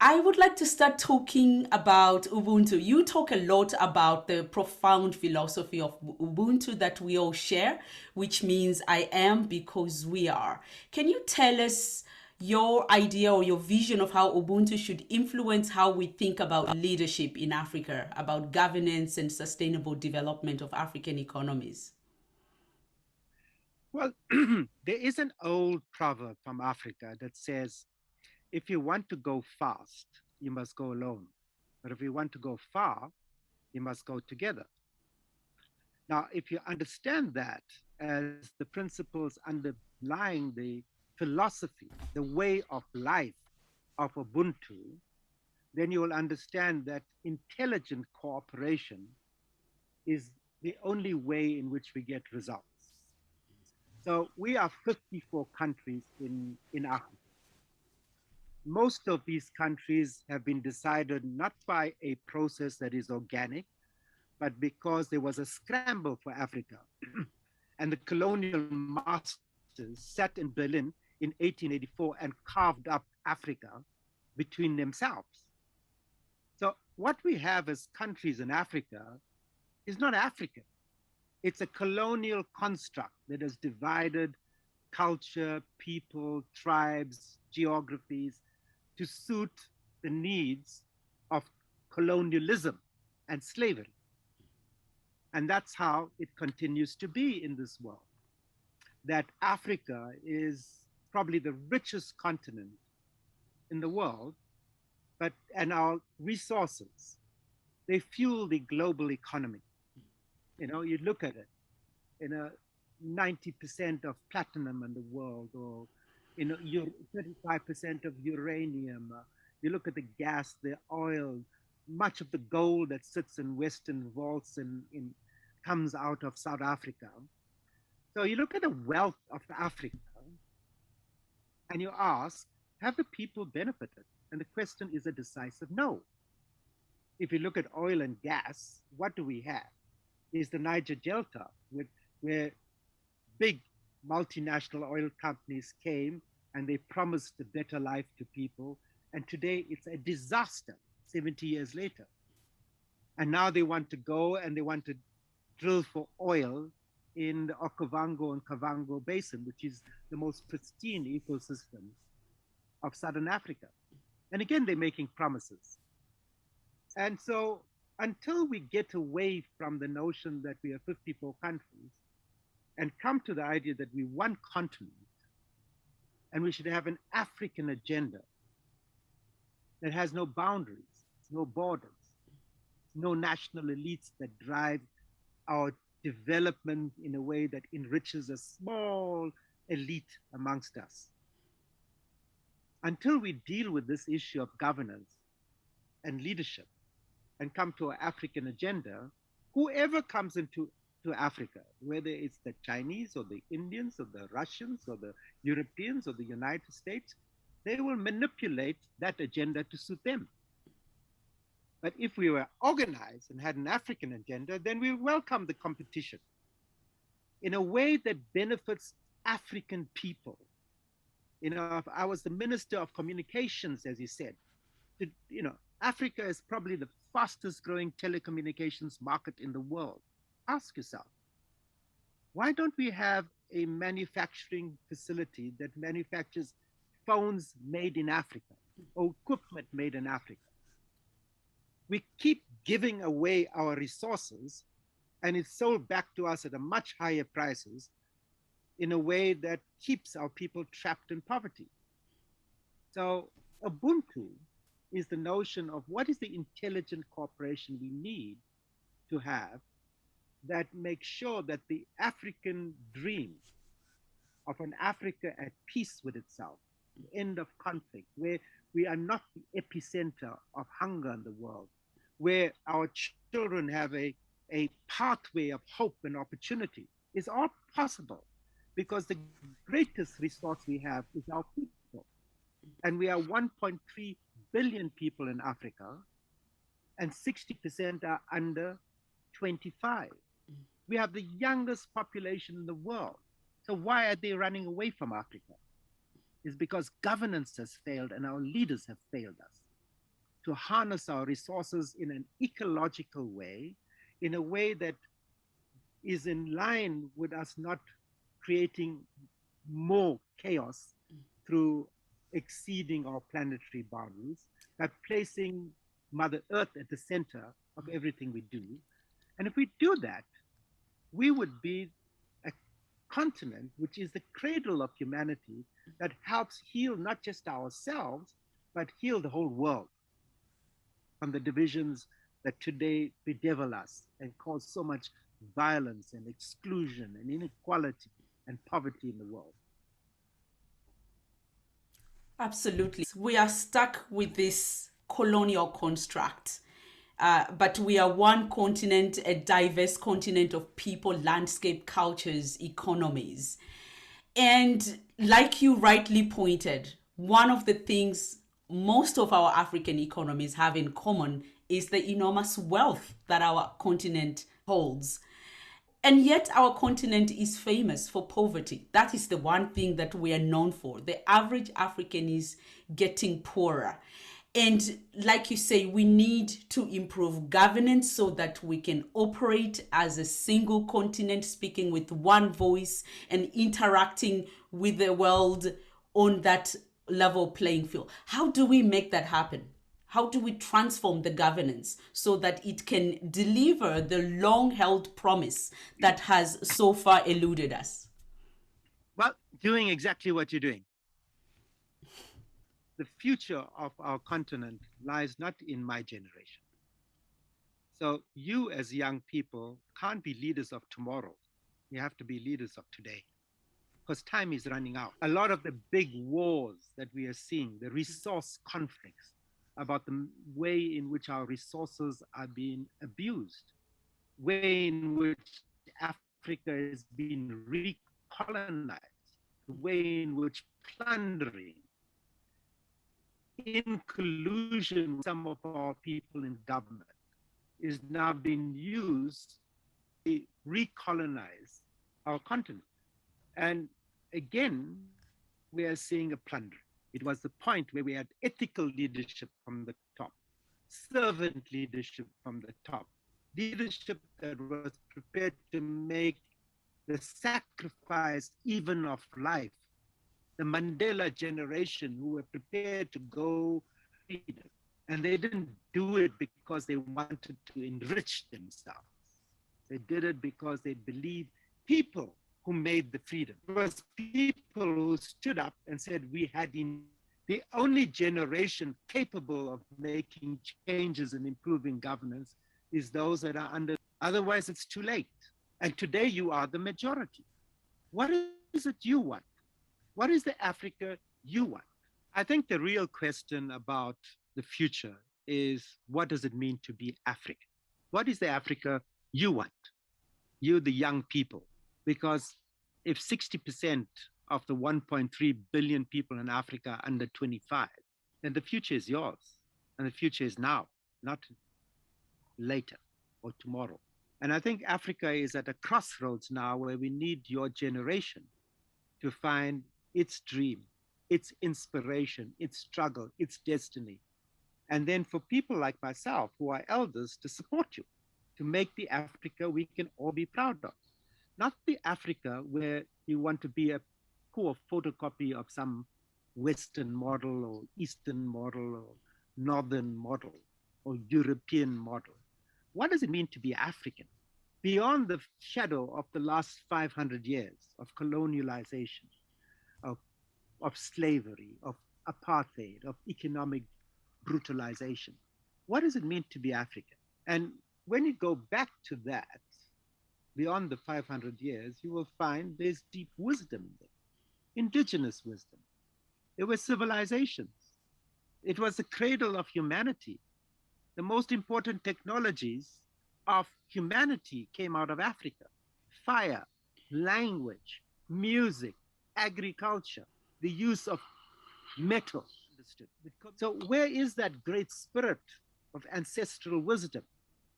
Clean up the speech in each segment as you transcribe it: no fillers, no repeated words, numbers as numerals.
I would like to start talking about Ubuntu. You talk a lot about the profound philosophy of Ubuntu that we all share, which means I am because we are. Can you tell us your idea or your vision of how Ubuntu should influence how we think about leadership in Africa, about governance and sustainable development of African economies? Well, there is an old proverb from Africa that says, if you want to go fast, you must go alone. But if you want to go far, you must go together. Now, if you understand that as the principles underlying the philosophy, the way of life of Ubuntu, then you will understand that intelligent cooperation is the only way in which we get results. So we are 54 countries in Africa. Most of these countries have been decided not by a process that is organic, but because there was a scramble for Africa. And the colonial masters sat in Berlin in 1884 and carved up Africa between themselves. So, what we have as countries in Africa is not African. It's a colonial construct that has divided culture, people, tribes, geographies to suit the needs of colonialism and slavery. And that's how it continues to be in this world. That Africa is probably the richest continent in the world, but and our resources, they fuel the global economy. You know, you look at it, you know, 90% of platinum in the world, or 35% of uranium. You look at the gas, the oil, much of the gold that sits in Western vaults in comes out of South Africa. So you look at the wealth of Africa and you ask, have the people benefited? And the question is a decisive no. If you look at oil and gas, what do we have? Is the Niger Delta, where big multinational oil companies came and they promised a better life to people. And today it's a disaster 70 years later. And now they want to go and they want to drill for oil in the Okavango and Kavango Basin, which is the most pristine ecosystems of Southern Africa. And again, they're making promises. And so until we get away from the notion that we are 54 countries and come to the idea that we one continent and we should have an African agenda that has no boundaries, no borders, no national elites that drive our development in a way that enriches a small elite amongst us. Until we deal with this issue of governance and leadership and come to our African agenda, whoever comes into to Africa, whether it's the Chinese or the Indians or the Russians or the Europeans or the United States, they will manipulate that agenda to suit them. But if we were organized and had an African agenda, then we welcome the competition in a way that benefits African people. You know, if I was the Minister of Communications, as you said, Africa is probably the fastest growing telecommunications market in the world. Ask yourself, why don't we have a manufacturing facility that manufactures phones made in Africa or equipment made in Africa? We keep giving away our resources and it's sold back to us at a much higher prices in a way that keeps our people trapped in poverty. So Ubuntu is the notion of what is the intelligent cooperation we need to have that makes sure that the African dream of an Africa at peace with itself, the end of conflict, where we are not the epicenter of hunger in the world, where our children have a pathway of hope and opportunity, is all possible because the greatest resource we have is our people. And we are 1.3 billion people in Africa, and 60% are under 25. We have the youngest population in the world. So why are they running away from Africa? It's because governance has failed and our leaders have failed us. to harness our resources in an ecological way, in a way that is in line with us not creating more chaos through exceeding our planetary boundaries, by placing Mother Earth at the center of everything we do. And if we do that, we would be a continent which is the cradle of humanity that helps heal not just ourselves, but heal the whole world from the divisions that today bedevil us and cause so much violence and exclusion and inequality and poverty in the world. Absolutely. We are stuck with this colonial construct. But we are one continent, a diverse continent of people, landscape, cultures, economies. And like you rightly pointed, one of the things most of our African economies have in common is the enormous wealth that our continent holds. And yet, our continent is famous for poverty. That is the one thing that we are known for. The average African is getting poorer. And like you say, we need to improve governance so that we can operate as a single continent, speaking with one voice and interacting with the world on that level playing field. How do we make that happen? How do we transform the governance so that it can deliver the long-held promise that has so far eluded us? Well, doing exactly what you're doing. The future of our continent lies not in my generation. So you as young people can't be leaders of tomorrow. You have to be leaders of today because time is running out. A lot of the big wars that we are seeing, the resource conflicts about the way in which our resources are being abused, way in which Africa is being recolonized, the way in which plundering, in collusion with some of our people in government, is now being used to recolonize our continent. And again, we are seeing a plundering. It was the point where we had ethical leadership from the top, servant leadership from the top, leadership that was prepared to make the sacrifice even of life. The Mandela generation who were prepared to go freedom. And they didn't do it because they wanted to enrich themselves. They did it because they believed people who made the freedom. It was people who stood up and said, we had the only generation capable of making changes and improving governance is those that are under, otherwise it's too late. And today you are the majority. What is it you want? What is the Africa you want? I think the real question about the future is, what does it mean to be African? What is the Africa you want? You, the young people. Because if 60% of the 1.3 billion people in Africa are under 25, then the future is yours. And the future is now, not later or tomorrow. And I think Africa is at a crossroads now where we need your generation to find its dream, its inspiration, its struggle, its destiny. And then for people like myself who are elders to support you, to make the Africa we can all be proud of. Not the Africa where you want to be a poor photocopy of some Western model or Eastern model or Northern model or European model. What does it mean to be African? Beyond the shadow of the last 500 years of colonialization, of slavery, of apartheid, of economic brutalization. What does it mean to be African? And when you go back to that, beyond the 500 years, you will find there's deep wisdom there, indigenous wisdom. There were civilizations. It was the cradle of humanity. The most important technologies of humanity came out of Africa. Fire, language, music, agriculture, the use of metal. So where is that great spirit of ancestral wisdom?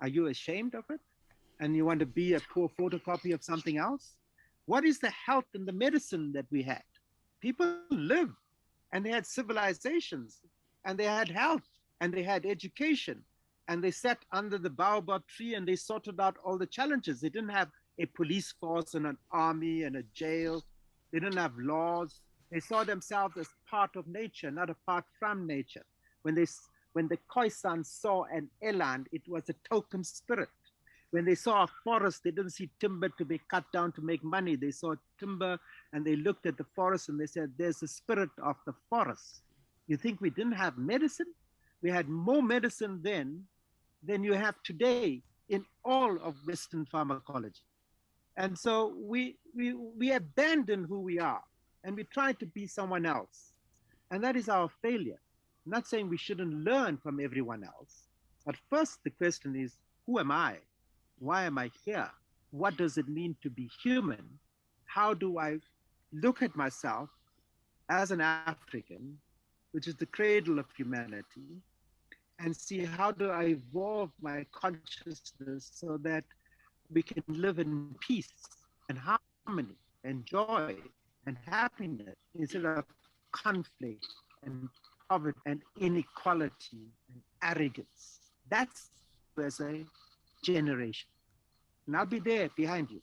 Are you ashamed of it? And you want to be a poor photocopy of something else? What is the health and the medicine that we had? People lived and they had civilizations and they had health and they had education, and they sat under the baobab tree and they sorted out all the challenges. They didn't have a police force and an army and a jail. They didn't have laws. They saw themselves as part of nature, not apart from nature. When they when the Khoisan saw an eland, it was a token spirit. When they saw a forest, they didn't see timber to be cut down to make money. They saw timber and they looked at the forest and they said, there's the spirit of the forest. You think we didn't have medicine? We had more medicine then than you have today in all of Western pharmacology. And so we abandon who we are and we try to be someone else. And that is our failure. I'm not saying we shouldn't learn from everyone else. But first, the question is, who am I? Why am I here? What does it mean to be human? How do I look at myself as an African, which is the cradle of humanity, and see how do I evolve my consciousness so that we can live in peace and harmony and joy and happiness instead of conflict and poverty and inequality and arrogance. That's as a generation. And I'll be there behind you.